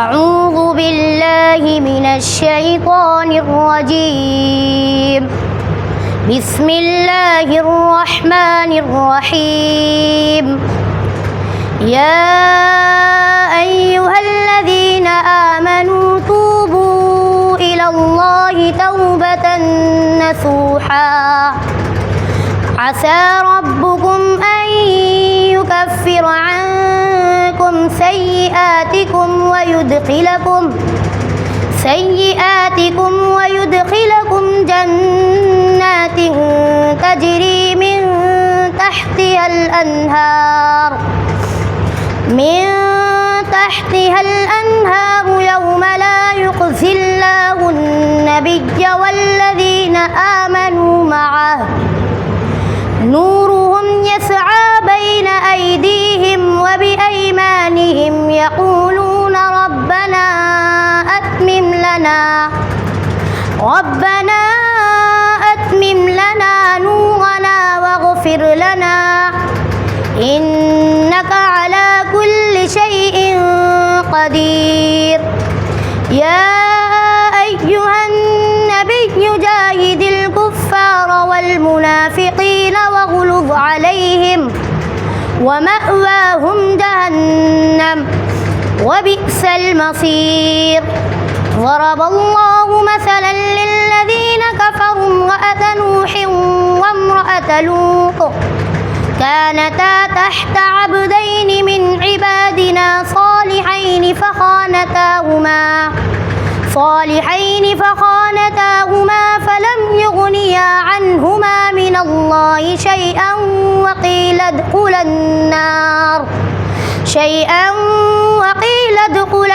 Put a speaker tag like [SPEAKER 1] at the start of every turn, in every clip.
[SPEAKER 1] أعوذ بالله من الشيطان الرجيم. بسم الله الرحمن الرحيم. يا أيها الذين آمنوا توبوا إلى الله توبة نصوحا عسى ربكم أن يكفر عنكم سيئاتكم ويدخلكم جنات تجري من تحتها الأنهار يوم لا يخزي الله النبي والذين آمنوا معه نورهم يسعى بين أيديهم وبأيمانهم يقولون ربنا أتمم لنا نورنا واغفر لنا إنك على كل شيء قدير. يا أيها النبي جاهد الكفار والمنافقين واغلظ عليهم ومأواهم جهنم وبئس المصير. ضرب الله مثلا للذين كفروا امرأة نوح وامرأة لوط كانتا تحت عبدين من عبادنا صالحين فخانتاهما فلم يغنيا عنهما من الله شيئا وقيل ادخلا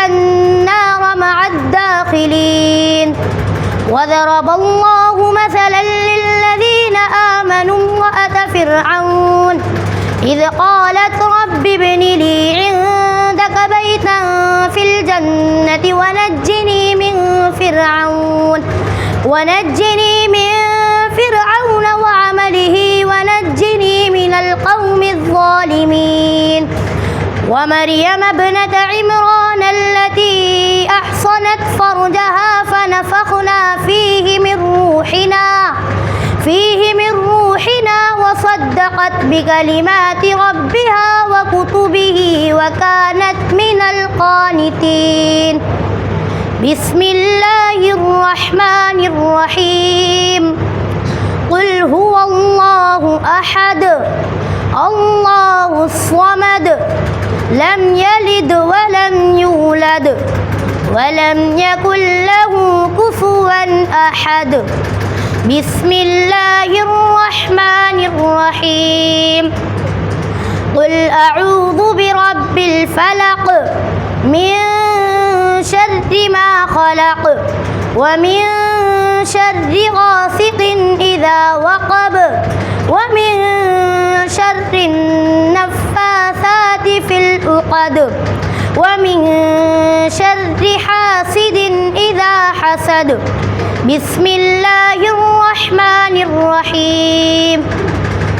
[SPEAKER 1] النار مع الداخلين. وضرب الله مثلا للذين آمنوا امرأة فرعون إذ قالت رب ابن لي عندك بيتا في الجنة ونجني من فرعون وعمله ونجني من القوم الظالمين. ومريم ابنة عمران التي أحصنت فرجها فنفخنا فيه من روحنا وصدقت بكلمات ربها وكتبه وكانت من القانتين. بسم الله الرحمن الرحيم. قل هو الله أحد الله الصمد لم يلد ولم يولد ولم يكن له كفوا أحد. بسم الله الرحمن الرحيم. قل أعوذ برب الفلق من شر ما خلق ومن شر غاسق إذا وقب ومن شر النفاثات في العقد ومن شر حاسد إذا حسد. بسم الله الرحمن الرحيم.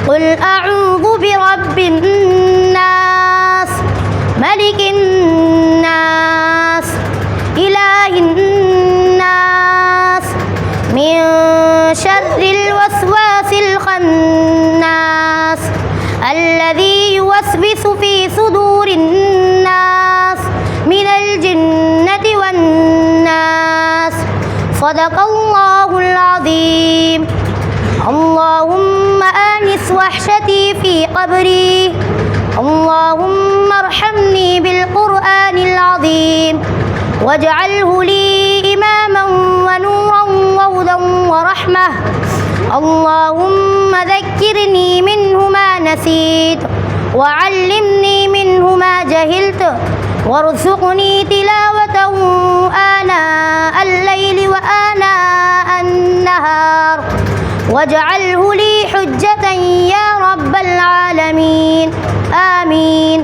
[SPEAKER 1] قل أعوذ برب الناس ملك الناس إله الناس من شر الوسواس الخناس الذي يوسوس في صدور الناس من الجنة والناس. صدق الله العظيم. اللهم آنس وحشتي في قبري اللهم ارحمني بالقرآن العظيم واجعله لي إماما ونورا وهدى ورحمة. اللهم ذكرني منه ما نسيت وعلمني منه ما جهلت وارزقني تلاوته آناء الليل وآناء النهار واجعله لي حجة يا رب العالمين. آمين.